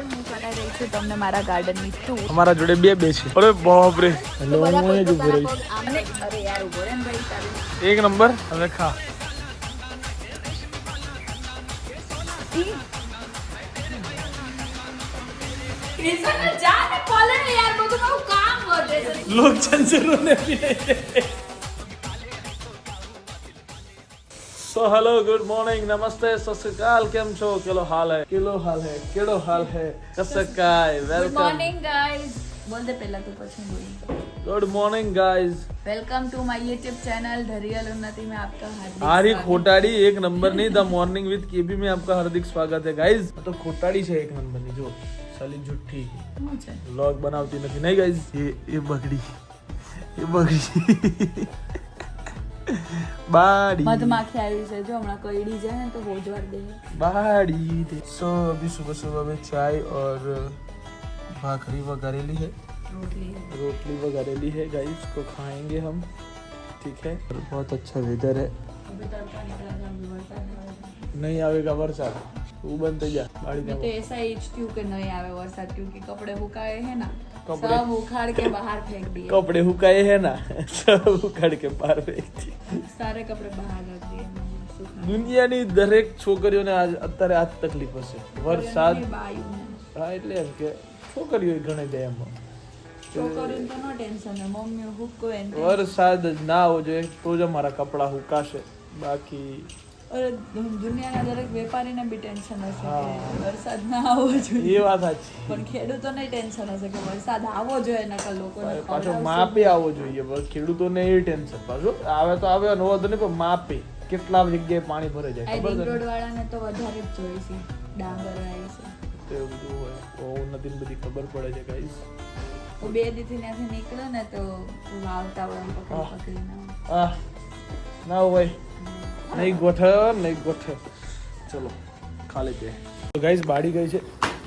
આજે હું કરાઈ રહી છું તમને મારા ગાર્ડનની ટૂર. અમારા જોડે બે છે. અરે બાપ રે. હેલો હું અહીં જ ઊભો રહીશ. આમને અરે યાર ઊભો રે ને ભાઈ તારું. એક નંબર. હવે ખા. જા ને કોલે ને યાર બધું મારું કામ કરે છે. लोग चंचलों ने भी सो हेलो गुड मॉर्निंग नमस्ते सत श्री अकाल केम छो केलो हाल है केड़ो हाल है कसकाय ગુડ वेलकम મોર્નિંગ ગાઈઝ બોલ દે પહેલા તો પછી બોલ. Good morning guys welcome to my YouTube channel Dhariyal Unnati में आपका हार्दिक हारी स्वागत. खोटाड़ी एक नंबर नहीं द मॉर्निंग विद केबी में आपका हार्दिक स्वागत है गाइस तो खोटाड़ी છે એક નંબર ની જો સાલી જુઠ્ઠી શું છે? વ્લોગ બનાવતી નથી નહીં ગાइस ये बगड़ी बाड़ी મધમાખી આવી છે જો હમણાં કઈડી જાય ને તો હોજવાર દે. बाड़ी सो अभी सुबह सुबह में चाय और भाखरी वगैरह है રોટલી रोटली वगैरह है गाइस को खाएंगे हम ठीक है और बहुत अच्छा वेदर है અભી તડકા निकला था अभी वरसाद આવે છે. नहीं आवेगा वरसाद तू बंद થઈ જા बाड़ी मैं तो में ऐसा ईच्छती हूँ कि नहीं आवे वरसाद क्योंकि कपड़े हुकाए हैं ना कपड़े- सब उखाड़ के बाहर फेंक दिए. कपड़े हुकाए है ना सब उखाड़ के बाहर फेंक दी सारे कपड़े बाहर रख दिए मैंने सुखाने. દુનિયાની દરેક છોકરીઓને આજ અત્યારે આ જ તકલીફ હશે વરસાદ ઘરની બાયુને. હા એટલે એમ કે છોકરીઓ ગણે જાય એમાં છોકરીઓને તો નો ટેન્શન હોય મમ્મી હુકો એને વરસાદ જ ના આવવો જોઈએ તો જ અમારા કપડા હુકાશે બાકી અરે દુનિયાના દરેક વેપારીને બી ટેન્શન હશે હા. કે વરસાદ ના આવવો જોઈએ એ વાત સાચી પણ ખેડૂતોને ટેન્શન હશે કે વરસાદ આવવો જોઈએ નકર લોકોને પાછો ખવડાવશું. માપે આવવો જોઈએ બસ ખેડૂતોને એ ટેન્શન પાછું આવે તો આવે નો વાંધો નહીં પણ માપે કેટલા જગ્યાએ પાણી ભરાઈ જાય આ ખબર રિંગ છે રોડ વાળાને તો વધારે જ જોઈ છે ડાંગર આવી છે. તો એવું બધું હોય તો ઉન્નતિને બધી ખબર પડે છે ગાઈસ હું 2 દીથી ત્યાંથી નીકળ્યો ને તો વાવતા વળમ પકડીને આ ના હોય નહીં ગોઠ ચલો ખાલી પે તો ગાઈસ બાડી ગઈ છે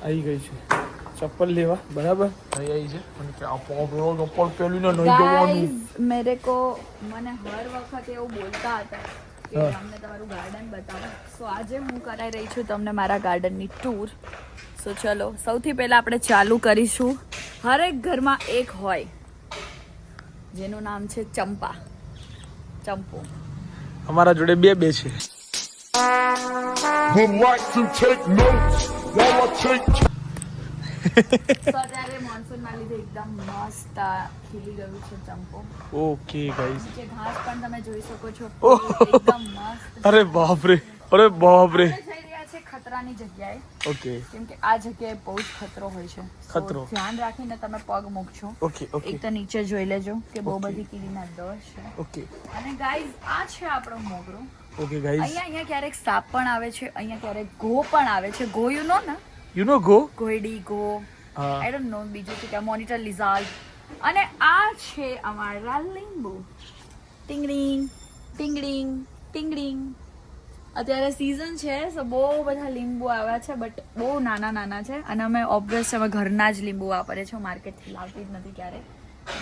આવી ગઈ છે ચપ્પલ લેવા બરાબર આવી છે અને કે આપો ચપ્પલ પેલું ને નહીં જવાનું ગાઈઝ મેરે કો મને હર વખત એવું બોલતા હતા કે હા. અમને તમારું ગાર્ડન બતાવો સો આજે હું કરાઈ રહી છું તમને મારા ગાર્ડનની ટૂર. સો ચલો સૌથી પહેલા આપણે ચાલુ કરીશું હરેક ઘરમાં એક હોય જેનું નામ છે ચંપા ચંપો. અમારા જોડે બે છે would like to take notes while I take તો અત્યારે મોન્સૂનના લીધે એકદમ મસ્ત ખીલી ગયું છે ચંપો. ઓકે ગાઈસ નીચે ઘાસ પણ તમે જોઈ શકો છો ઓહ. એકદમ મસ્ત. અરે બાપ રે આપણે જઈ રહ્યા છે ખતરાની જગ્યાએ ઓકે કેમ કે આ જગ્યાએ બહુ જ ખતરો હોય છે. So, ખતરો. ધ્યાન રાખીને તમે પગ મૂકજો. ઓકે ઓકે એક તો નીચે જોઈ લેજો કે બહુ બધી કીડીના દસ છે. ઓકે અને ગાઈઝ આ છે આપણો મોગરો. ઓકે ગાઈસ અહીંયા ક્યારેક સાપ પણ આવે છે અહીંયા ક્યારેક ઘો પણ આવે છે. ઘો યુ નો ને યુ નો ગો ઘોયડી ઘો હા આઈ ડોન્ટ નો બીજું શું કે મોનિટર લિઝાર્ડ. અને આ છે અમારા લીંબુ ટીંગડીંગ ટીંગડીંગ ટીંગડીંગ. અત્યારે સીઝન છે સો બહુ બધા લીંબુ આવ્યા છે બટ બહુ નાના નાના છે અને અમે ઓબ્વિયસ અમે ઘરના જ લીંબુ વાપરીએ છીએ માર્કેટથી લાવતી જ નથી ક્યારે.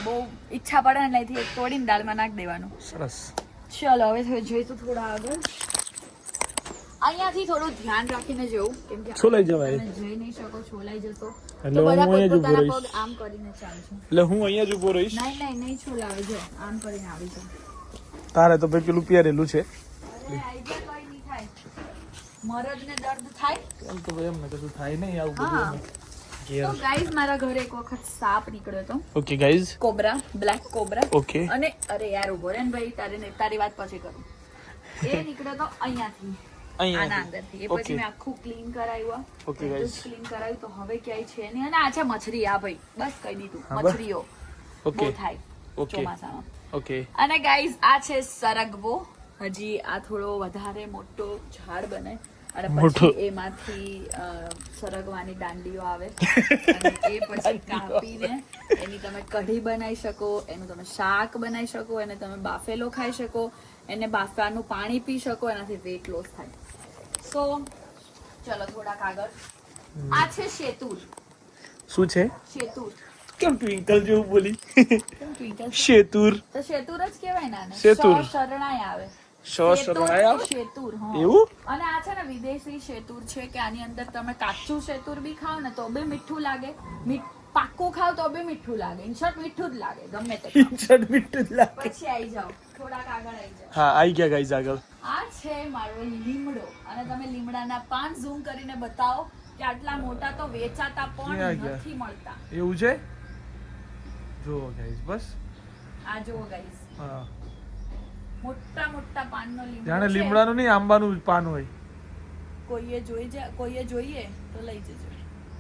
બહુ ઈચ્છા પડે ને લઈથી એક તોડીને દાળમાં નાખી દેવાનું. સરસ ચલો હવે જોઈશું થોડા આગળ. અહીંયાથી થોડું ધ્યાન રાખીને જવું કેમ કે છોલાઈ જવાય. તમે જઈ નહીં શકો છોલાઈ જશો એટલે તો હું બધા અહીંયા જ ઊભો પોતાના રહીશ. પગ આમ કરીને ચાલજો. એટલે હું અહીંયા જ ઊભો રહીશ નહીં છોલાવે જો આમ કરીને આવી જાઓ. તારે તો ભાઈ પેલું પહેરેલું છે અરે આઈડિયા કોઈ નહીં થાય મરદને દર્દ થાય. એમ તો ભાઈ એમને કશું થાય નહીં આવું હા બધું ઘેર તો ગાઈઝ મારા ઘરે એક વખત સાપ નીકળ્યો હતો okay guys cobra black cobra. Okay અને અરે યાર ઉભો રે ને ભાઈ તારી વાત પછી કરું. એ નીકળ્યો તો અહીંયાથી આના અંદરથી. એ પછી મેં આખું ક્લીન કરાવ્યું. Okay, guys. ક્લીન કરાવ્યું તો હવે ક્યાંય છે નહીં. અને આ છે મછરી આ ભાઈ બસ કહી દીધું હા, બસ. મછરીઓ ઓકે બહુ થાય ઓકે ચોમાસામાં. ઓકે અને ગાઈઝ આ છે સરગવો. હજી આ થોડો વધારે મોટો ઝાડ બને અને મોટો. પછી એમાંથી સરગવાની દાંડીઓ આવે અને એ પછી કાપીને એની તમે કઢી બનાવી શકો, એનું તમે શાક બનાવી શકો, એને તમે બાફેલો ખાઈ શકો, એને બાફવાનું પાણી પી શકો, એનાથી વેટ લોસ થાય. સો ચલો થોડાક આગળ. આ છે શેતુર. શું છે શેતુર કેમ ટ્વિંકલ જેવું બોલી કેમ twinkle? શેતુર તો શેતુર જ કહેવાય ને આને. શેતુર. શરણાઈ આવે. શેતુર, હા. એવું? અને આ છે ને વિદેશી શેતુર છે કે આની અંદર તમે કાચું શેતુર બી ખાઓ ને તો બી મીઠું લાગે, પાક્કું ખાવ તો બી મીઠું લાગે, ઇનશોર્ટ મીઠું જ લાગે ગમે તે ખાઓ. મીઠું જ લાગે. પછી આવી જાઓ થોડાક આગળ આવી જાઓ. હા, આવી ગયા ગાઈઝ આગળ. આ છે મારો લીમડો અને તમે લીમડાના પાન ઝૂમ કરીને બતાવો કે આટલા મોટા તો વેચાતા પણ ક્યાં ગયા? નથી મળતા. એવું છે? જુઓ ગાઈઝ, બસ. આ જુઓ ગાઈસ, હા, મોટા મોટા પાનનો લીમડો જાણે છે. લીમડાનું નહીં, આંબાનું જ પાન હોય. કોઈએ જોઈએ તો લઈ જજો.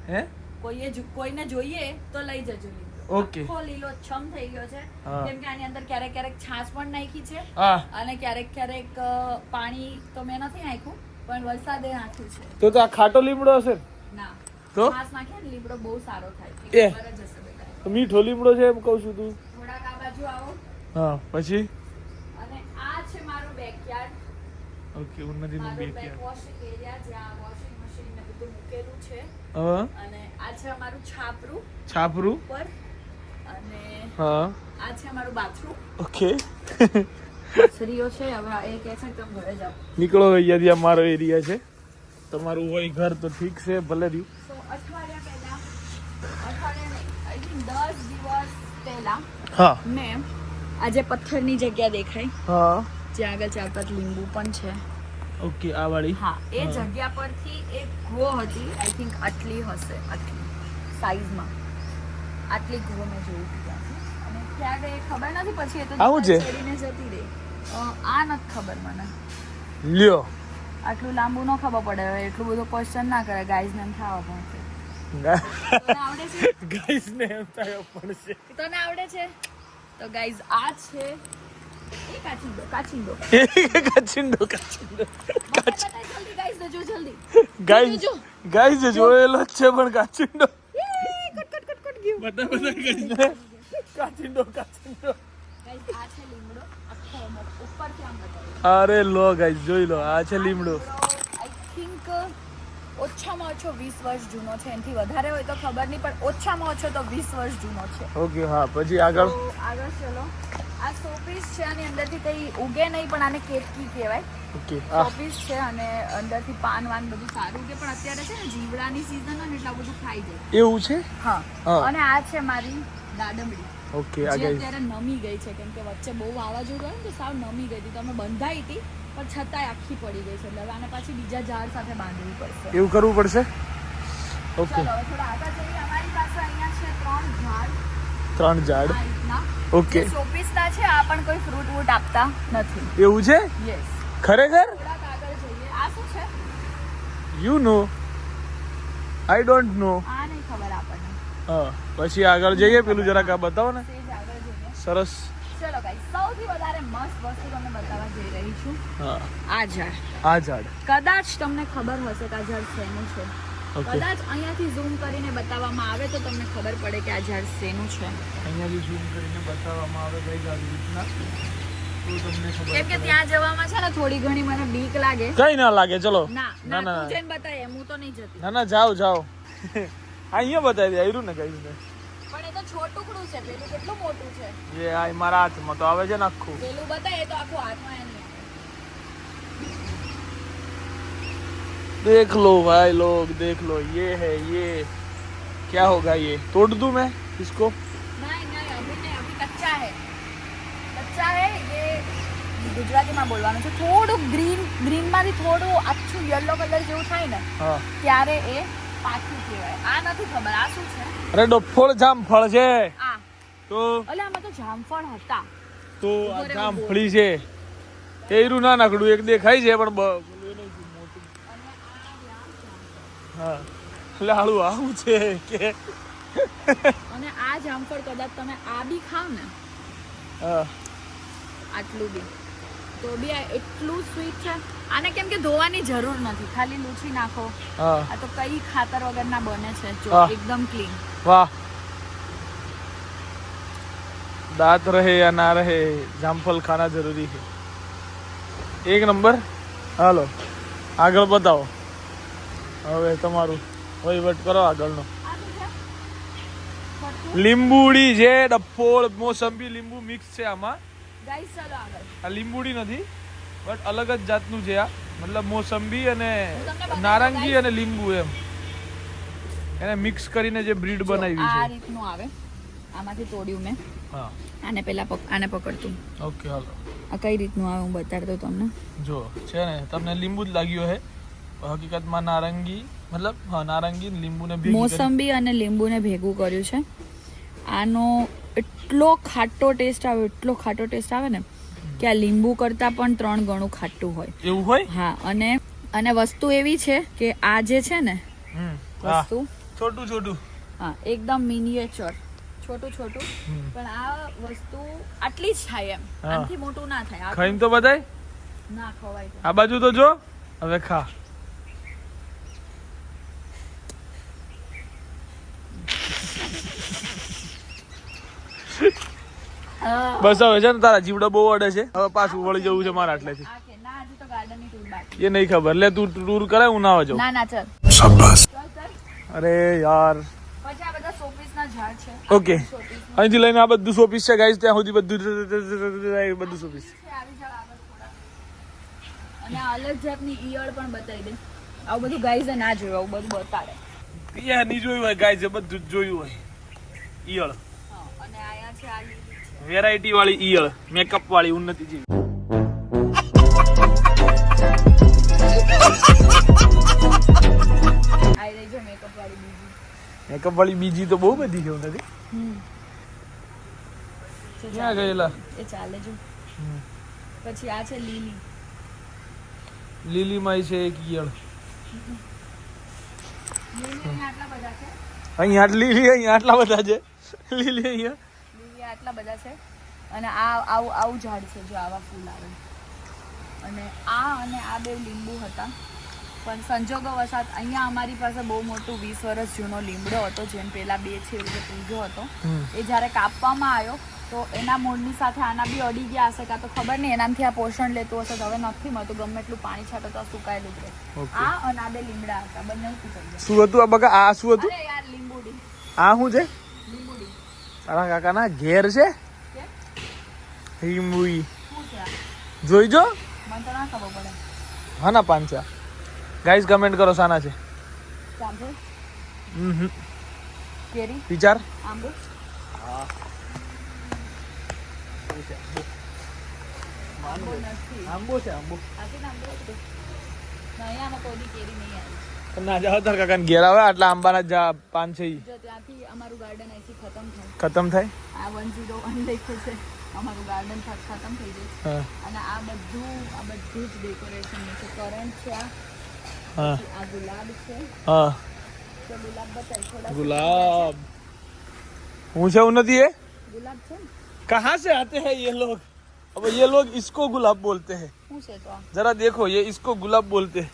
હે? કોઈને જોઈએ તો લઈ જજો લીમડો. Okay. આખો લીલોછમ થઈ ગયો છે હા. કેમ કે આની અંદર ક્યારેક ક્યારેક છાશ પણ નાખી છે હા, અને ક્યારેક પાણી તો મેં નથી નાખ્યું પણ વરસાદે નાખ્યું છે. તો આ ખાટો લીમડો હશે ને? ના, તો? છાશ નાખીએ ને લીમડો બહુ સારો થાય. એ. ખબર જ હશે બેટા. તો મીઠો લીમડો છે એમ કહું છું તું. થોડાક આ બાજુ આવો હા, પછી? અને આ છે મારું બેકયાર્ડ, ઓકે, ઉન્નતિનું મારું બેક બેકયાર્ડ. વોશિંગ એરિયા જ્યાં વોશિંગ મશીન ને બધું મૂકેલું છે. હા, અને આ છે અમારું છાપરું છાપરું. ઉપર અને હા, આ છે અમારું બાથરૂમ. ઓકે. છરીઓ છે. હવે એ કહે છે કે તમે ઘરે જાઓ. નીકળો અહીંયાથી, આ મારો એરિયા છે. તમારું હોય ઘર તો ઠીક છે, ભલે રહ્યું. સો અઠવાડિયા નહીં, I think 10 દિવસ પહેલા હા, મેં આજે પથ્થરની જગ્યા દેખાઈ હા, જ્યાં આગળ 4-5 લીંબુ પણ છે. ઓકે, આ વાળી. હા, એ જગ્યા પરથી એક ગો હતી, આઈ થિંક આટલી હશે, આટલી સાઈઝમાં આટલી ગો મેં જોઈ હતી ત્યાંથી. અને ક્યાં ગઈ એ ખબર નથી, પછી એ તો આવું છે? ચડીને જતી રહી. આ નથી ખબર મને, લ્યો. આટલું લાંબુ ન ખબર પડે. હવે એટલું બધું ક્વેશ્ચન ના કરે, ગાઈઝ ને એમ ખાવા પડશે. તને આવડે છે? ગાઈસ ને એમ થાય પણ છે. તને આવડે છે? તો ગાઈઝ આ છે એ કાચિંડો. કાચિંડો. બતાય જલ્દી ગાઈઝ, તો જો જલ્દી. ગાઈસ જોયેલો જ છે પણ કાચિંડો. કટ ગયું. બતા ગાઈસ ને. કાચિંડો. ગાઈઝ આ છે લીમડો, આખો ઉપરથી આમ બતાવ્યો. અરે લો ગાઈસ, જોઈ લો, આ છે લીમડો. આઈ થિંક ઓછામાં ઓછો 20 વર્ષ જૂનો છે. એનાથી વધારે હોય તો ખબર નહીં, પણ ઓછામાં ઓછો તો 20 વર્ષ જૂનો છે. ઓકે, હા, પછી આગળ. તો આગળ ચલો. આ શોપીસ છે, આની અંદરથી કંઈ ઉગે નહીં પણ આને કેતકી કહેવાય. ઓકે, શોપીસ છે અને અંદરથી પાન વાન બધું સારું ઉગે, પણ અત્યારે છે ને જીવડાની સીઝન હોય ને એટલે આ બધું ખાઈ જાય. એવું છે? હા. હા. અને આ છે મારી દાડમડી, ઓકે, આ જે ગાઈસ. અત્યારે નમી ગઈ છે કેમ કે વચ્ચે બહુ વાવાઝોડું આવ્યું ને તો સાવ નમી ગઈ હતી. તો અમે બંધાઈ હતી પણ છતાંય આખી પડી ગઈ છે. એટલે હવે આને પાછી બીજા ઝાડ સાથે બાંધવી પડશે. એવું કરવું પડશે. ઓકે, ચાલો હવે થોડા આગળ જઈએ. અમારી પાસે અહીંયા છે 3 ઝાડ 3 ઝાડ. આ રીતના. ઓકે, જે શોપીસના છે, આ પણ કોઈ ફ્રૂટ વૂટ આપતા નથી. એવું છે? યસ. ખરેખર? થોડાક આગળ જઈએ. આ શું છે? You know, I don't know. આ નહીં ખબર આપણને. હા, પછી આગળ જઈએ. પેલું જરાક આ બતાવો ને. સેજ આગળ જઈએ. સરસ. ચલો ગાઈસ, સૌથી વધારે મસ્ત વસ્તુ તમને બતાવવા જઈ રહી છું. હા, આ ઝાડ. આ ઝાડ. કદાચ તમને ખબર હશે કે આ ઝાડ શેનું છે. ઓકે, કદાચ અહીંયાથી ઝૂમ કરીને બતાવવામાં આવે તો તમને ખબર પડે કે આ ઝાડ શેનું છે. અહીંયાથી ઝૂમ કરીને બતાવવામાં આવે ગાઈસ આવી રીતના, તો તમને ખબર કેમ કે પડે. ત્યાં જવામાં છે ને થોડી ઘણી મને બીક લાગે. કઈ ના લાગે, ચલો. ના ના, ના ના. તું જઈને બતાય, હું તો નહીં જતી. ના, જાઓ. અહીંયા બતાવી દે, આવ્યું ને ગાઈસ ને. પણ એ તો છોટુકડું છે, પેલું કેટલું મોટું છે. એ આ મારા હાથમાં તો આવે છે ને આખું. પેલું બતાય એ તો આખું હાથમાં એની આવે. देख लो भाई लोग, देख लो, ये है, ये क्या होगा, ये तोड़ दूं मैं इसको? નહીં અભી કચ્ચા હે ये ગુજરાતીમાં બોલવાનું છે. થોડું ગ્રીનમાંથી થોડું આછું યલો કલર જેવું થાય ને હા, ત્યારે એ પાછું કહેવાય. આ નથી ખબર આ શું છે. અરે ડફોળ જામફળ છે. આ તો આમાં તો જામફળ હતા. આ જામફળી છે. એરું ના નાકડું એક દેખાય છે પણ હા, લાડુ આવું છે કે અને આ જામફળ કદાચ તમે આ બી ખાવ ને, હા, આટલું બી તો બી આ એટલું સ્વીટ છે. આને કેમ કે ધોવાની જરૂર નથી, ખાલી લૂછી નાખો. હા, આ તો કઈ ખાતર વગરના બને છે. જો હા. એકદમ ક્લીન. વાહ. दांत रहे या ना रहे, जामफल खाना जरूरी है. एक नंबर. હાલો આગળ બતાવો. હવે તમારું વહીવટ કરો આગળનો. આ શું છે? ફરતું? લીંબુડી છે, ડફોળ, મોસંબી, લીંબુ મિક્સ છે આમાં. ગાઈસ ચાલો આગળ. આ લીંબુડી નથી, બટ અલગ જ જાતનું છે આ, મતલબ મોસંબી અને હું તમને બતાવું નારંગી અને લીંબુ એમ એને મિક્સ કરીને જે બ્રીડ બનાવી આ છે. રીતનું આવે, આમાંથી તોડ્યું મેં. હા આને પેલા આને પકડતું. ઓકે હાલો આ કઈ રીતનું આવે હું બતાડતો તમને. જો છે ને તમને લીંબુ જ લાગ્યો હે, હકીકતમાં નારંગી મતલબ હા નારંગી ને લીંબુને ભેગી કરી મોસંબી અને લીંબુને ભેગું કર્યું છે. આનો એટલો ખાટો ટેસ્ટ આવે, એટલો ખાટો ટેસ્ટ આવે ને કે આ લીંબુ કરતાં પણ 3 ગણું ખાટું હોય. એવું હોય. હા, અને વસ્તુ એવી છે કે આ જે છે ને હા વસ્તુ છોટું છોટું હા એકદમ મિનિએચર છોટું છોટું, પણ આ વસ્તુ આટલી જ થાય એમ, હા. આનાથી મોટું ના થાય. આ ખાઈને તો બધાય ના ખવાય તો. આ બાજુ તો જો હવે ખા. બસ હવે છે ને તારા જીવડો બહુ અડે છે, હવે પાછું વળી જવું છે મારા આટલેથી. આ કે ના, હજી તો ગાર્ડનની ટૂર બાકી. એ નહીં ખબર, લે તું ટૂર કરે હું ના આવજો. ના ના ચાલ Shabash. ચાલ ચાલ. અરે યાર પછી આ બધા શોપીસના ઝાડ છે. ઓકે શોપીસ અહીંથી લઈને આ બધું શોપીસ છે ગાઈસ, ત્યાં સુધી બધું શોપીસ. છે, આવી જાવ આગળ થોડા. અને આ અલગ જાતની ઈયળ પણ બતાવી દે. આવું બધું ગાઈઝે ના જોયું, આવું બધું બતાડે. યાર નહીં જોયું હોય ગાઈસ, એ બધું જ જોયું હોય. ઈયળ હા, અને આયા છે આ લીલી છે. વેરાયટી વાળી ઈયળ, મેકઅપ વાળી ઉન્નતિ જેવી. આ રહી છે મેકઅપ વાળી બીજી. મેકઅપ વાળી બીજી તો બહુ બધી છે ઉન્નતિ. ક્યાં ગયેલા? એ ચાલે જો. પછી આ છે લીલી. લીલીમાં છે એક ઈયળ. લીલી અહીંયા આટલા બધા છે. અહીંયા લીલી અહીંયા આટલા બધા છે. લીલી અહીંયા લીલી આટલા બધા છે. અને આવું ઝાડ છે જો આવા ફૂલ આવે. અને આ બે લીંબુ હતા, પણ સંજોગવશાત અહીંયા અમારી પાસે બહુ મોટું 20 વર્ષ જૂનો લીમડો હતો, જેમ પેલા બે છે એ રીતે ત્રીજો હતો. એ જ્યારે કાપવામાં આવ્યો તો એના મૂળની સાથે આના બી અડી ગયા હશે, કાં તો ખબર નહીં એનાથી આ પોષણ લેતું હશે, તો હવે નથી મળતું. ગમે એટલું પાણી છાંટો તો આ સુકાયેલું છે. આ અને આ બે લીમડા હતા, બંને સુકાઈ ગયા. શું હતું આ બકા? આ શું હતું? અરે યાર લીંબુડી. આ શું છે? લીંબુડી તારા કાકાના ઘેર છે કે લીંબુઈ. શું છે આ? જોઈજો. મને તો ના ખબર પડે. હા ના પાંચા. ગાઈસ કમેન્ટ કરો સાના છે. જાંબુ, કેરી, વિચાર. આંબો. આંબો નથી. આંબો છે આંબો. આથી આંબો હતું. ના, અહીંયામાં કોઈ દી કેરી નહીં આવી. ના જાવ તારા કાકાને ઘેર આવે આટલા આંબાના પાન છે ઈ જો ત્યાંથી અમારું ગાર્ડન અહીંથી ખતમ થાય. ખતમ થાય. આ 101 લખ્યું છે, અમારું ગાર્ડન ખતમ થઈ જાય. હા અને આ બધું જ ડેકોરેશન છે. કરંટ છે આ. હા પછી આ ગુલાબ છે. હા તો ગુલાબ બતાય થોડા. गुलाब હું છે ઉન્नति है ગુલાબ છે ને? कहाँ से आते हैं ये लोग? अब ये लोग इसको गुलाब बोलते हैं. શું છે તો આ? जरा देखो ये इसको गुलाब बोलते हैं.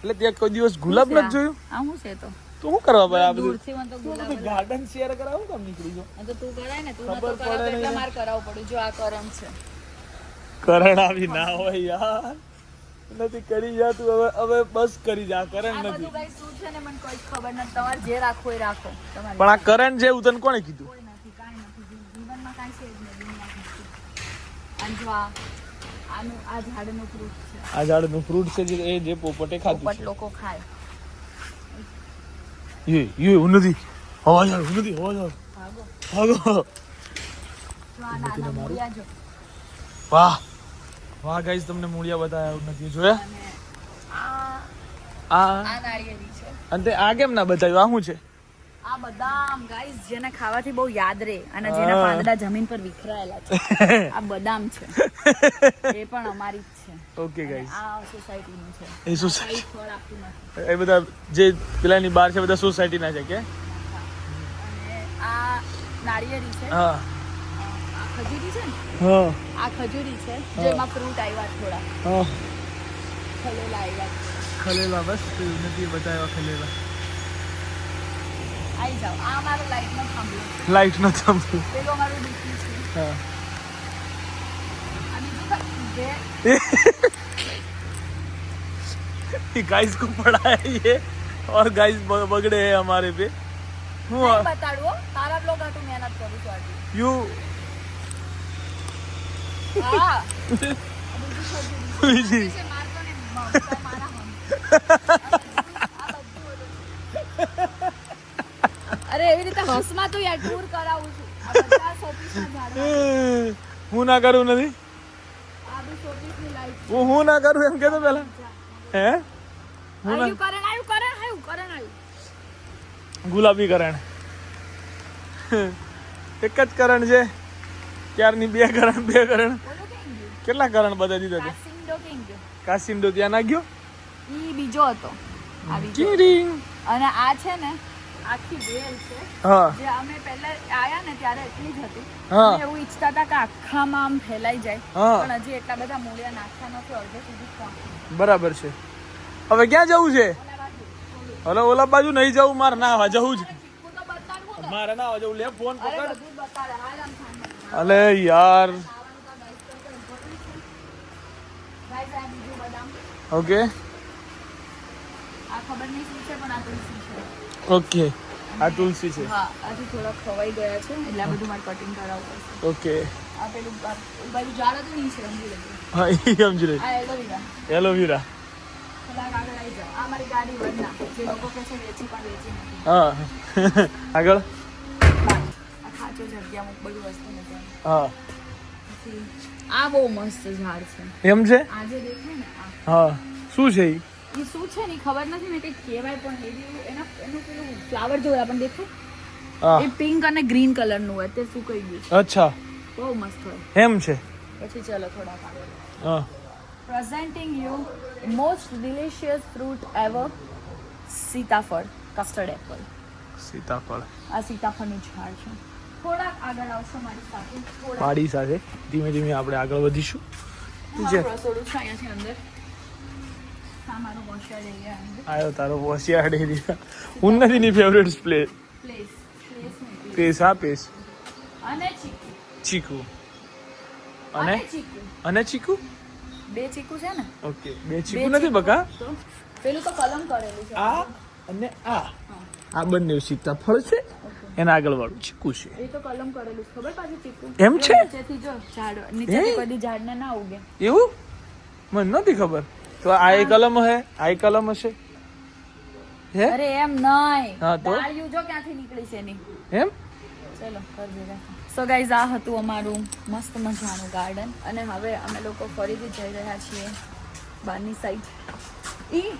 એટલે ત્યાં કોઈ દિવસ ગુલાબ શું છે નથી જોયું આ શું છે તો? તો શું કરવા ભાઈ આ બધું દૂરથી મને તો ગુલાબ જ ગાર્ડન શેર કરાવું કામ નીકળી ગયો. આ તો તું કરાય ને, તું ખબર નતો કરાવતો પડે એટલે નહીં. મારે કરાવવું પડ્યું. જો આ કરંટ છે. કરણ આવી ના હોય યાર, નથી કરી જા તું હવે બસ કરી જા. આ કરણ બધું નથી કઈ શું છે ને મને કોઈ ખબર નથી. તમારે જે રાખવું એ રાખો. તમારે પણ આ કરણ છે એવું તને કોણે કીધું? કોઈ નથી, કાંઈ નથી. જીવનમાં કાંઈ છે જ નહીં દુનિયામાં. અને જો આનું આ ઝાડનું ફ્રૂટ છે. આ ઝાડનું ફ્રૂટ છે જે પોપટે ખાધું પોપટ છે. લોકો ખાય. ये उन्नति आवाज आ उन्नति आवाज आ ભાગો. भागो. જો આ નાના મૂળિયા જો. વાહ વાહ ગાઈસ તમને મૂળિયા બતાયા ઉન્નતિ જોયા. અને આ આ નાળિયેરી છે. અંતે આ કેમ ના બતાવ્યું? આ શું છે? આ બદામ ગાઈસ, જેને ખાવાથી બહુ યાદ રહે અને જેના પાંદડા જમીન પર વિખરાયેલા છે. આ બદામ છે. એ પણ અમારી જ છે. ઓકે ગાઈસ આ સોસાયટીનું છે. એ સોસાયટી કઈ ફળ આપતું નથી. એ બધા જે પેલાની બહાર છે બધા સોસાયટી ના છે કે? અને આ નાળિયેરી છે. હા આ ખજૂરી છે ને? હા આ ખજૂરી છે, જેમાં ફ્રૂટ આવ્યા થોડા, હા ખલેલા આવ્યા. ખલેલા બસ ઉન્નતિ બતાવ્યા ખલેલા. આવી જાઓ. આ અમારો લાઈટનો થાંભલો છે. લાઈટ નો થંભ. પેલો અમારો ડીપી છે. हाँ આ બીજું જે गाइस को पड़ा है ये और गाइस बगड़े हैं हमारे पे. નહીં બતાડવો. તારા બ્લોગ હાટુ મહેનત કરું છું આટલી. यू હા. આ બીજું ખજૂરી બીજી મારતો ને મારા હમ. અરે એવી રીતે હસમાં તો યાર ટૂર કરાવું છું. આ બધા શોપીસના ઝાડવા. હું ના કરું નથી આ બી શોપીસની લાઈટ. હું ના કરું એમ કેતો પેલા હે આયુ કરણ આયુ. ગુલાબી કરણ એક જ કરણ છે ક્યારની બે કરણ બોલો કેમ ગયું? કેટલા કરણ બધા દીધા છે કાસિન્ડો કેમ ગયો? કાસિંડો ત્યાં ના ગયો ઈ બીજો હતો. આ બીજો. ચીડિંગ અને આ છે ને આખી વેલ છે. હા જે અમે પહેલા આયા ને ત્યારે એટલી જ હતી. હા. અમે એવું ઈચ્છતા હતા કે આખામાં આમ ફેલાઈ જાય. હા. પણ હજી એટલા બધા મૂળિયા નાખ્યા નથી. અડધે સુધી પહોંચી. બરાબર છે હવે ક્યાં જવું છે હવે ઓલા બાજુ નહીં જવું મારે ના આવા જવું જ ચીકુ તો બતાડવું ને. મારે ના આવા જવું લે ફોન અરે પકડ બધું જ બતાડે. હાલ આમ સામે. અલે યાર ખાવાનું તો guys તો important છે. Guys, આ બીજું બદામ. ઓકે આ ખબર નહીં શું છે પણ આ તુલસી છે. ઓકે આ તુલસી છે હા, હજી થોડા ખવાઈ ગયા છે એટલે આ બધું મારે કટિંગ કરાવવું પડશે. ઓકે આ પેલું બાજુ ઝાડ હતું ને ઈ છે સમજી લેજો. હા એ સમજી રહી આ એલોવેરા. એલોવેરા થોડાક આગળ આવી જાઓ. આ મારી ગાડી વરના જે લોકો કહે છે વેચી પણ વેચી નથી. હા આગળ બાર. આ ખાચો જગ્યા અમુક બધી વસ્તુ મૂકવાની. હા પછી આ બહુ મસ્ત ઝાડ છે. એમ છે આ જે દેખાય ને આ હા શું છે ઈ? ઈ શું છે ને ઈ ખબર નથી ને કંઈક કહેવાય પણ એવી એનું પેલું ફ્લાવર જોયા પણ દેખાય હા એ પિંક અને ગ્રીન કલરનું હોય તે સુકાઈ ગયું છે. અચ્છા બહુ મસ્ત હોય. એમ છે પછી ચલો થોડાક આગળ. હા Presenting you most delicious fruit ever, સીતાફળ, custard apple. સીતાફળ આ સીતાફળનું ઝાડ છે. થોડાક આગળ આવશો મારી સાથે. થોડાક. પાડી સાથે ધીમે ધીમે આપણે આગળ વધીશું મારું રસોડું છે અહીંયાથી અંદર. આ મારું વોશર એરિયા અંદર. આવ્યો તારો હોશિયાર ડેરી હું નથી ની ફેવરેટ પ્લેસ પ્લેસ નહીં. પેસ હા પેસ અને ચીકુ. ચીકુ અને અને ચીકુ. અને ચીકુ બે ચીકુ છે ને? ઓકે બે ચીકુ નથી બકા તો પેલું તો કલમ કરેલું છે. આ અને આ બંને સીતાફળ છે એના આગળ વાળું ચીકુ છે એ તો કલમ કરેલું છે. ખબર પાછું ચીકુ? એમ છે? નીચેથી જો ઝાડ નીચેથી કદી ઝાડને ના ઉગે. એવું મને નથી ખબર તો આ એક કલમ હે આ એક કલમ હશે હે અરે એમ નહીં. હા તો? ડાળિયું જો ક્યાંથી નીકળી છે એની. એમ ચલો કર દે. સો ગાઈઝ આ હતું અમારું મસ્ત મજાનું ગાર્ડન અને હવે અમે લોકો ફરીથી જઈ રહ્યા છીએ બહારની સાઈડ. ઈ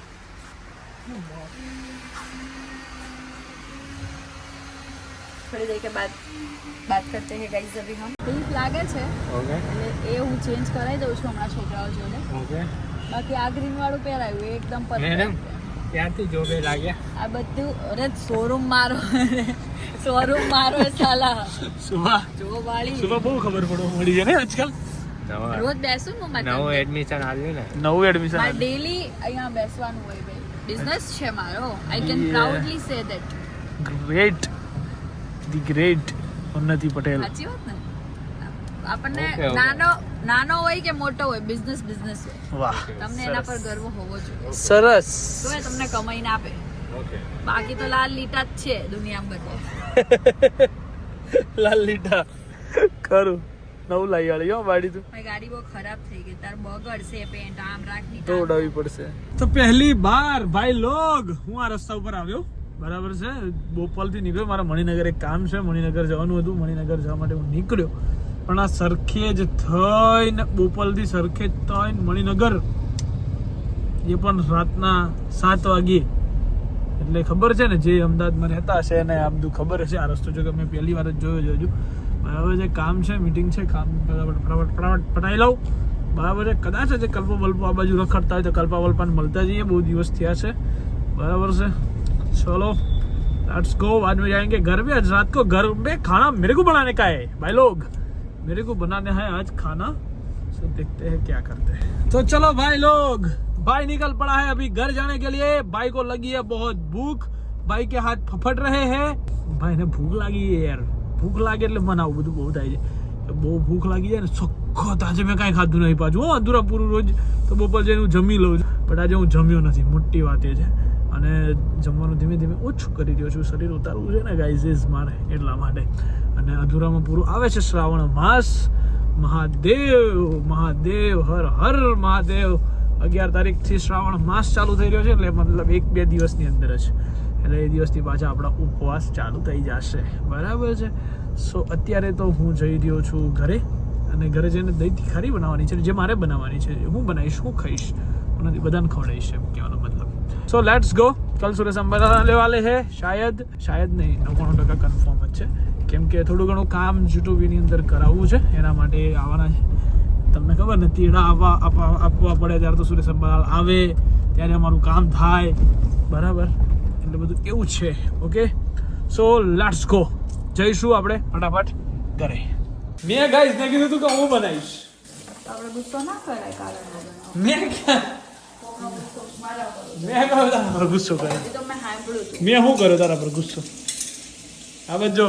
થોડી દેર કે બાત કરતે હે ગાઈઝ અભી હમ. ઠીક લાગે છે ઓકે એટલે એ હું ચેન્જ કરાવી દઉં છું હમણાં છોકરાઓ જોડે. ઓકે બાકી આ ગ્રીન વાળું પહેરાયું એ એકદમ મેડમ પરફેક્ટ. ક્યાંથી જોબે લાગ્યા આ બધું અરે શોરૂમ મારો સાલા સુભા જો વાળી સુભા બહુ ખબર પડવા મળી છે ને આજકાલ રોજ બેસું ને નવું મારે એડમિશન આવ્યું ને નવું એડમિશન ડેલી અહીંયા બેસવાનું હોય ભાઈ. બિઝનેસ છે મારો. I can proudly say that. Great the great ઉન્નતિ પટેલ સાચી વાત ને? આપણને Okay. નાનો હોય કે મોટો હોય બિઝનેસ હોય. વાહ તમને એના પર ગર્વ હોવો જોઈએ. સરસ તો એ તમને કમાઈને આપે. બાકી તો લાલ લીટા જ છે દુનિયામાં બધે. લાલ લીટા ખરું નવું લાવી વાળી હો વાડી તું મારી ગાડી બહુ ખરાબ થઈ ગઈ. તાર બગડશે પેન્ટ આમ રાખની તો ઉડાવવી પડશે તો પહેલી બાર ભાઈ લોગ હું આ રસ્તા ઉપર આવ્યો બરાબર છે બોપલ થી નીકળ્યો મારા મણિનગર એક કામ છે મણિનગર જવાનું હતું મણિનગર જવા માટે હું નીકળ્યો પણ આ સરખેજ થઈને બોપલ થી સરખેજ થઈને મણિનગર એ પણ રાતના 7 વાગ્યે એટલે ખબર છે ને જે અમદાવાદમાં રહેતા હશે એને આ બધું ખબર હશે આ રસ્તો જો કે મેં પહેલી વાર જ જોયો છે હજુ બરાબર છે કામ છે મીટિંગ છે કામ ફટાફટ પટાઈ લઉં બરાબર છે કદાચ જે કલ્પો વલ્પો આ બાજુ રખડતા હોય તો કલ્પા વલ્પાને મળતા જઈએ બહુ દિવસ થયા છે बराबर से चलो लेट्स गो बाद में जाएंगे घर में आज रात को घर में खाना मेरे को बनाने का है भाई लोग मेरे को बनाने हैं आज खाना सो देखते हैं क्या करते हैं तो चलो भाई लोग भाई निकल पड़ा है अभी घर जाने के लिए भाई को लगी है बहुत भूख भाई के हाथ फफट रहे हैं भाई ने भूख लगी है यार भूख लागे એટલે બનાવું બધું બહુ થાય છે બહુ ભૂખ લાગી જાય ને સખત આજે મેં કાંઈ ખાધું નહીં પાછું અધૂરા પૂરું રોજ તો બપોર જઈને હું જમી લઉં છું બટ આજે હું જમ્યો નથી મોટી વાત એ છે અને જમવાનું ધીમે ધીમે ઓછું કરી રહ્યો છું શરીર ઉતારવું છે ને ગાઈઝ મારે એટલા માટે અને અધૂરામાં પૂરું આવે છે શ્રાવણ માસ મહાદેવ મહાદેવ હર હર મહાદેવ 11 તારીખથી શ્રાવણ માસ ચાલુ થઈ રહ્યો છે એટલે મતલબ 1-2 દિવસની અંદર જ એટલે એ દિવસથી પાછા આપણા ઉપવાસ ચાલુ થઈ જશે બરાબર છે. સો અત્યારે તો હું જઈ રહ્યો છું ઘરે અને ઘરે જઈને દહીં તીખારી બનાવવાની છે જે મારે બનાવવાની છે. હું બનાવીશ હું ખાઈશ નથી બધાને ખવડાવીશ એમ કહેવાનો મતલબ. So let's go. કલ સુરેશ અંબાલા આને વાલે હે શાયદ નહીં 99% કન્ફર્મ જ છે કેમ કે થોડું ઘણું કામ યુટ્યુબની અંદર કરાવવું છે એના માટે આવવાના છે. તમને ખબર ને તીડા આપવા પડે ત્યારે તો સુરેશ અંબાલાલ આવે ત્યારે અમારું કામ થાય બરાબર એટલે બધું એવું છે. Okay so let's go. જઈશું આપણે ફટાફટ ઘરે. મેં ગાઈસ ને કીધું તું કે હું બનાવીશ. આપણે ગુસ્સો ના કરાય કારણ વગર. મેં કહ્યું તારા પર ગુસ્સો કરે. એ તો મેં સાંભળ્યું હતું. મેં શું કર્યો તારા પર ગુસ્સો? આ બધો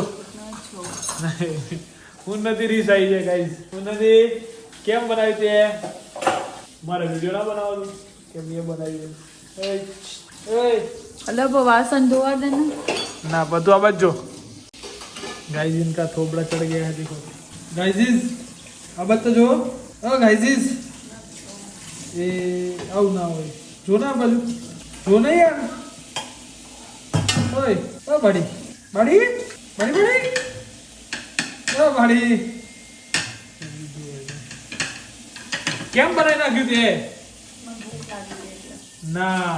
હું નથી રીસ આવી છે ગાઈસ. હું નથી કેમ બનાવી તે મારે વિડીયો ના બનાવવાનું કેમ એ બનાવી અલબ વાસણ ધોવા દે ને. ના બધું આ બાજુ गाइस इनका थोबड़ा चढ़ गया है देखो गाइस. अब तो जो ओ गाइस ये आओ ना ओए जो ना बाजू जो नहीं यार ओए ओ बड़ी बड़ी बड़ी बड़ी ओ बड़ी કેમ બનાવી નાખ્યું તે? ના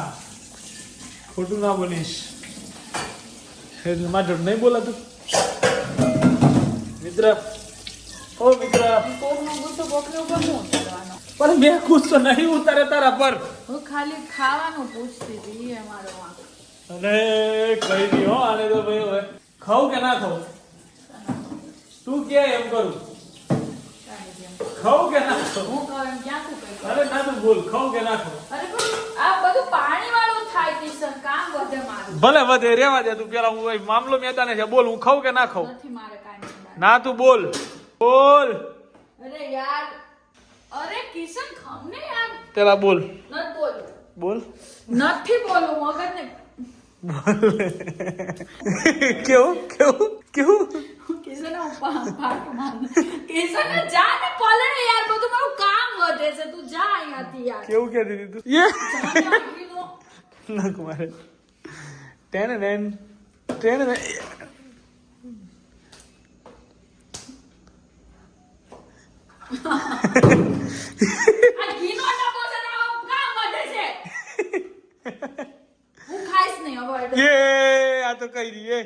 ખોટું ના બોલીશ. મારે નહીં બોલાતું મિત્ર. ઓ મિત્ર કોકનો ગુસ્સો કોકને ઉપર ન ઉતારવાનો. પણ મેં ગુસ્સો નહીં ઉતારે તારા પર. હું ખાલી ખાવાનું પૂછતી હતી એ મારો વાંક. અરે કઈ નહીં હો આને તો ભાઈ હવે ખાવ કે ના ખાવ તું કે એમ કરું ખાવ કે ના ખાવ? હું કહું એમ ક્યાં તું કઈ અરે ના તું બોલ ખાવ કે ના ખાવ? અરે પણ આ બધું પાણી વાળું થાય કિશન કામ વધે મારું. ભલે વધે રેવા દે તું પેલા હું મામલો મેદાને છે બોલ હું ખાવ કે ના ખાવ? નથી મારે કાંઈ નહીં. ના તું બોલ બોલ અરે યાર અરે કિશન ખમને યાર પેલા બોલ નથી બોલું બોલ નથી બોલું મગજ ને કેવું કેવું કેવું કિશન પાટ માર કિશન જા ને પલળે યાર બધું મારું કામ વધે છે તું જા અહીંયાથી યાર કેવું કે દીધી તું નક મારે ટેન આ ઘીનો ડબ્બો છે ને આવું કામ વધે છે હું ખાઈશ નહીં હવે એ આ તો કઈ રહી એ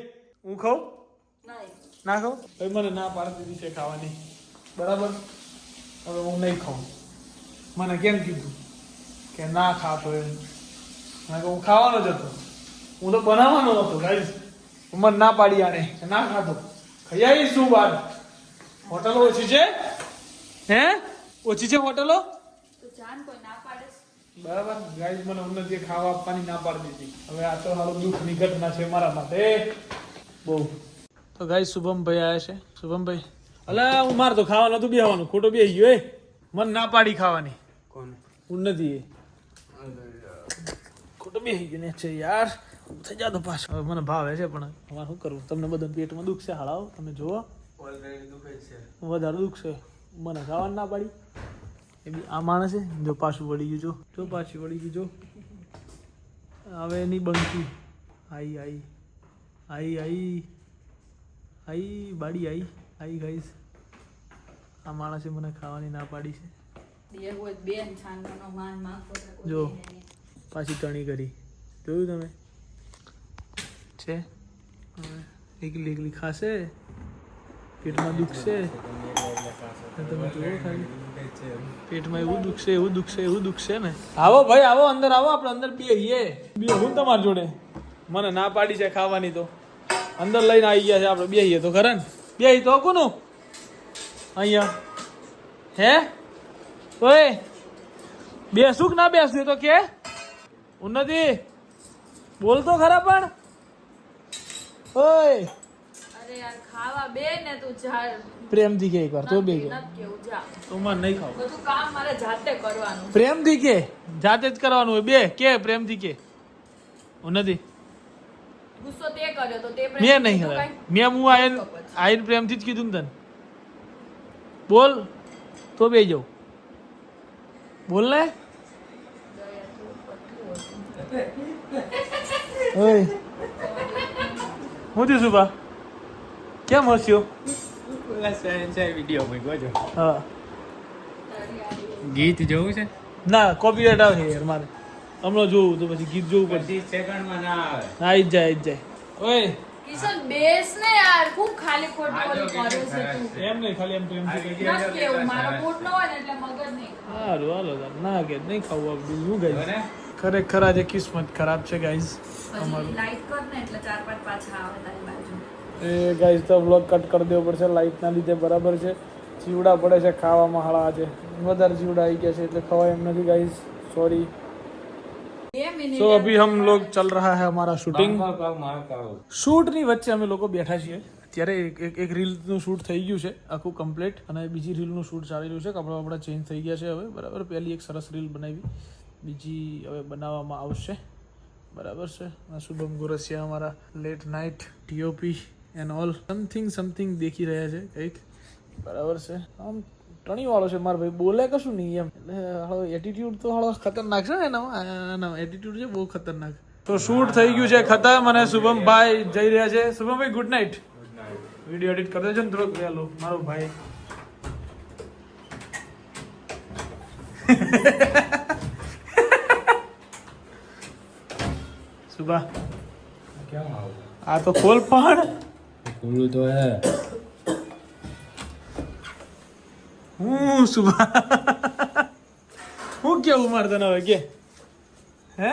હું ખાઉં નહીં ના ખાઉં ભાઈ મને ના પાડી દીધી છે ખાવાની બરાબર હવે હું નહીં ખાઉં. મને કેમ કીધું કે ના ખાતો એમ હું ખાવાનો જ હતો હું તો બનાવવાનો હતો ગાઈસ મને ના પાડી આને કે ના ખાતો ખાઈ આવી શું બાર હોટલો ઓછી છે હે ઓછી છે હોટલો તો જાન કોઈ ના પાડે છે. બરાબર ગાઈસ મને ઉન્નતિ ખાવા આપવાની ના પાડી દીધી હવે આ તો મારું દુઃખની ઘટના છે મારા માટે બહુ. તો ગાઈસ શુભમભાઈ આવ્યા છે. શુભમભાઈ અલા હું માર તો ખાવા નતું બેહવાનું ખોટો બેહી ગયો એ મને ના પાડી ખાવાની કોને ઉન્નતિ એ ખોટો બેહી ગયો ને છે યાર થઈ જાતો પાછો હવે મને ભાવે છે પણ હવે શું કરવું તમને બધા પેટમાં દુખશે હાલાઓ તમે જુઓ ઓલરેડી દુખે છે વધારે દુખશે મને ખાવા ના પાડી એ બી આ માણસ છે જો પાછું વળી ગયું જો પાછું વળી ગયું જો હવે એની બંકી આઈ બાડી આઈ ગાઈસ આ માણસે મને ખાવાની ના પાડી છે બે હોય બેન છાનનો માન માંગતો કોઈ જો પાછી ટણી કરી જોયું તમે છે હવે એકલી ખાશે પેટમાં દુખશે તમે જુઓ ખાલી પેટમાં એવું દુખશે ને. આવો ભાઈ આવો અંદર આવો આપણે અંદર બેહીએ હું તમારી જોડે મને ના પાડી છે ખાવાની તો અંદર લઈને આવી ગયા છે આપણે બેહીએ તો ખરા ને બેહી તો કોનું અહીંયા હે ઓય બેસું કે ના બેસું તો કે ઉન્નતિ બોલ તો ખરા પણ ઓય અરે યાર ખાવા બે ને તું જા પ્રેમથી કે એકવાર તો બે કે નથી કેવું જા તો મને નહીં ખાવ બધું કામ મારે જાતે કરવાનું પ્રેમથી કે જાતે જ કરવાનું હોય બે કે પ્રેમથી કે ઉન્નતિ ગુસ્સો તે કર્યો તો તે મેં નહીં હવે મેં હું આઈને પ્રેમથી જ કીધું ને તને બોલ તો બે જાઉં બોલ ને ઓય હું થયું સુભા કેમ હસ્યો વિડીયો મૂક્યો છો હા ગીત જોવું છે ના કોપીરાઇટ આવે છે યાર મારે હમણાં જોવું તો પછી ગીત જોવું પડશે 25 સેકન્ડમાં ના આવે આવી જ જાય ઓય કિશન બેસ ને યાર ખૂબ ખાલી ખોટું ઓલું કરે છે તું એમ નહીં ખાલી એમ પ્રેમથી કહી ના કેવું મારો મૂડ ન હોય ને એટલે મગજ નહીં સારું હાલો તાર. ના કે નહીં ખાવું આ બધું શું ગાઈઝ બને? ખરેખર આજે કિસ્મત ખરાબ છે ગાઈઝ પછી અમારું લાઈટ કર ને એટલે 4-5 પાછા આવે તારી બાજુ એ ગાઈઝ તો વ્લોગ કટ કરી દેવો પડશે લાઇટના લીધે બરાબર છે ચીવડા પડે છે ખાવામાં હાળા આજે વધારે ચીવડા આવી ગયા છે એટલે ખવાય એમ નથી ગાઈઝ સોરી 2 મિનિટ तो अभी हम लोग चल रहा है हमारा शूटिंग માર શૂટ ની વચ્ચે અમે લોકો બેઠા છીએ અત્યારે એક રીલનું શૂટ થઈ ગયું છે આખું કમ્પ્લીટ અને બીજી રીલનું શૂટ ચાલી રહ્યું છે કપડાં વપડા ચેન્જ થઈ ગયા છે હવે બરાબર પહેલી એક સરસ રીલ બનાવી બીજી હવે બનાવવામાં આવશે બરાબર છે આ શુભમ ગોરસિયા અમારા late night TOP and all something દેખી રહ્યા છે કંઈક બરાબર છે આમ ટણી વાળો છે મારો ભાઈ બોલે કશું નહીં એમ એટલે હાલો એટીટ્યુડ તો હાલો ખતરનાક છે ને એનામાં એટીટ્યુડ છે બહુ ખતરનાક તો શૂટ થઈ ગયું છે ખતમ અને શુભમભાઈ જઈ રહ્યા છે શુભમભાઈ ગુડ નાઇટ વિડીયો એડિટ કરી દેજો ને થોડોક હેલો મારો ભાઈ સુભા કેમ આવું આ તો ખોલ પણ ખુલ્લું તો હે હું સુભા હું કેવું મારે તને હવે કે હે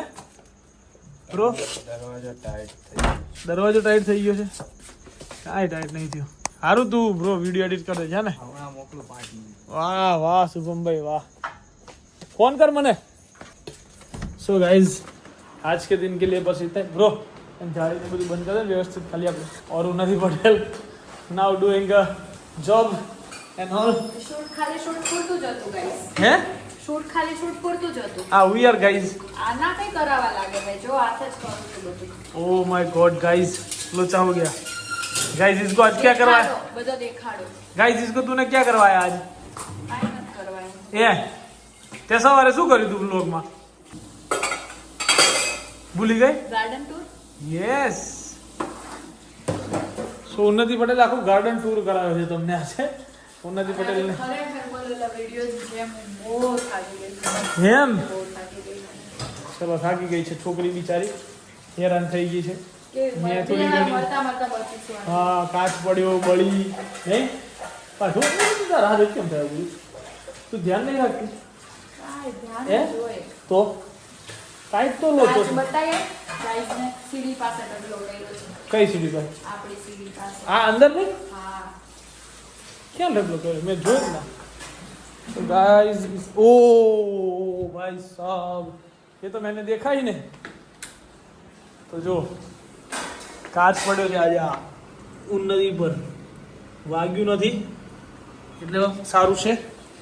બ્રો દરવાજો ટાઈટ થઈ દરવાજો ટાઈટ થઈ ગયો છે કાંઈ ટાઈટ નહીં થયો સારું તું બ્રો વિડીયો એડિટ કરે છે ને હમણાં મોકલું 5 મિનિટ વાહ વાહ શુભમભાઈ વાહ फोन कर मने सो गाइज आज के दिन के लिए बस इतना ब्रो जाली ने બધું બંધ કરે વ્યવસ્થિત ખાલી આપણે और ઉનાથી Patel now doing a job and all shoot ખાલી શૂટ પૂરતું જ હતું ગાઈસ હે શૂટ ખાલી શૂટ પૂરતું જ હતું આ વી આર ગાइज આના કઈ કરાવવા લાગે ભાઈ જો હાથે જ કરું છું બધું ओ माय गॉड गाइज लोचा हो गया गाइज इसको आज क्या करवाया દેખાડો, બધો દેખાડો गाइज इसको तूने क्या करवाया आज કાંઈ નથી કરવાનું એ તે સવારે શું કર્યું તું વ્લોગમાં ભૂલી ગઈ ગાર્ડન ટૂર યસ સો ઉન્નતિ પટેલ આખું ગાર્ડન ટૂર કરાવ્યો છે તમને આજે ઉન્નતિ પટેલને ખરેખર બોલેલા વિડિયોઝ જેમ હું બહુ થાકી ગઈ છું એમ બહુ થાકી ગઈ છું ચલો થાકી ગઈ છે છોકરી બિચારી હેરાન થઈ ગઈ છે કે મેં થોડી ઘણી મળતા બચી છું હા કાચ પડ્યો બળી નહીં પાછું રાહ જોઈ કેમ થયા બધું તું ધ્યાન નહીં રાખતી કાંઈ ધ્યાન હે? ન જોઈએ તો ટાઈટ તો લો તો કાચ બતાવીએ ગાઈસને સીડી પાસે ઢગલો કર્યો છે કઈ સીડી પર આપણી સીડી પાસે આ અંદર નહીં હા क्या ढगलो करे मैं जोर ना तो गाइस ओ भाई साहब ये तो मैंने देखा ही नहीं तो जो કાચ પડ્યો છે આજે આ ઉન્નતિ પર વાગ્યું નથી એટલે સારું છે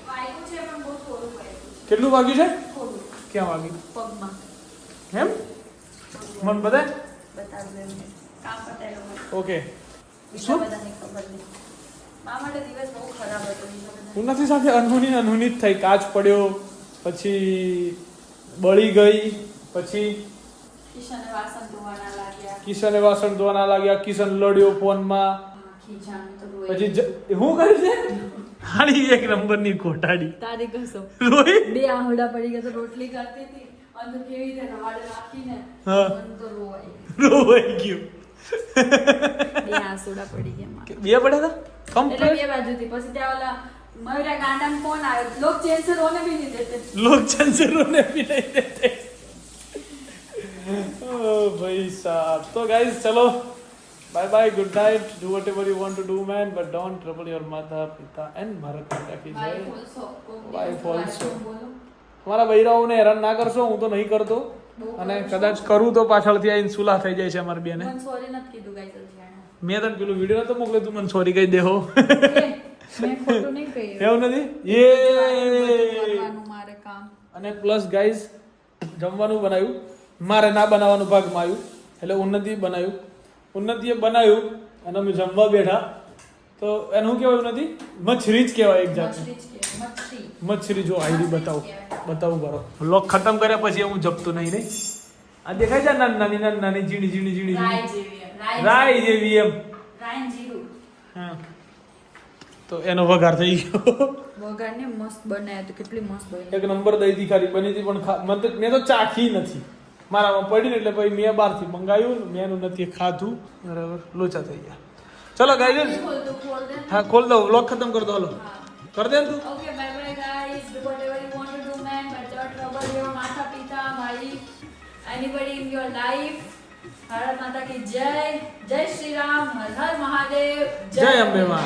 વાગ્યું છે પણ બહુ થોડું વાગ્યું છે કેટલું વાગ્યું છે થોડું ક્યાં વાગ્યું પગમાં એમ મને બતાય બતાવી દઉં કામ પતાયેલું ઓકે શું શું બધાને ખબર નહીં મા માટે દિવસ બહુ ખરાબ હતો બીજા બધાને ઉન્નતિ સાથે અનહોની જ થઈ કાચ પડ્યો પછી બળી ગઈ પછી કિશને વાસણ ધોવાના લાગ્યા કિશને વાસણ ધોવાના લાગ્યા કિશન લડ્યો ફોનમાં ખીજાણ તો રોય પછી હું કરી છે હાડી એક નંબરની કોટાડી તારી કસો રોઈ બે આહુડા પડી ગયા તો રોટલી કરતી હતી અંદર કેવી રીતે રવાડ રાખીને હા. મન તો રોવાય રોવાઈ ગયું બે આસુડા પડી ગયા મારા. બે પડ્યા હતા એટલે કમ્પ્લીટ બે બાજુથી પછી ત્યાં ઓલા મયુરા ગાંડાને ફોન આવ્યો લોક ચેન્જ से रोने भी नहीं देते लोग चंचलों ने भी नहीं देते ओ भाई साहब तो गाइस चलो bye bye good night do whatever you want to do man but don't trouble your माता पिता एंड भारत माता की जय वाइफ ऑल्सो Wife also. તમારા બૈરાઓને હેરાન ના કરશો હું તો નહીં કરતો અને કદાચ કરું તો પાછળથી આવીને સુલા થઈ જાય છે અમારી બેને મને સોરી નથી કીધું ગાઈસ અજાણ્યા મેં તને પેલું વિડીયો નતો મોકલ્યો તું મને સોરી કહી દેહો મેં ખોટું નહીં કહ્યું એવું નથી કરવાનું મારે કામ અને પ્લસ ગાઈઝ જમવાનું બનાવ્યું મારે ના બનાવવાનું ભાગમાં આવ્યું એટલે ઉન્નતિ બનાવ્યું ઉન્નતિએ બનાવ્યું અને અમે જમવા બેઠા તો એનું શું કહેવાય નથી મચ્છરી જ કહેવાય એક જાત મછલી જ કહેવાય, મચ્છી. મચ્છરી જો આઈડી બતાવું મચ્છરી બતાવું બરો વ્લોગ ખતમ કર્યા પછી હું જપતો નહીં નહીં આ દેખાય છે નાની નાની ઝીણી ઝીણી ઝીણી રાઈ ઝીણી જેવી એમ, રાઈ જેવી એમ રાઈ જીરું. હા તો એનો વઘાર થઈ ગયો વઘારને મસ્ત બનાવ્યા તો કેટલી મસ્ત બની. એક નંબર દહીં તીખારી બની હતી પણ મેં તો ચાખી નથી મારામાં પડી ને એટલે ભાઈ મેં બહારથી મંગાવ્યું મેં એનું નથી ખાધું બરાબર લોચા થઈ ગયા ચલો ગાઈઝ ખોલ દો, ખોલ દે. હા ખોલ દો વ્લોગ ખતમ કર દો હલો કર દે ને તું Okay, bye bye guys. Do whatever you want to do, man, but don't trouble your Mata Pita, Bhai, anybody in your life. Bharat Mata ki Jai, Jai Shri Ram, Har Har Mahadev, જય અંબે માં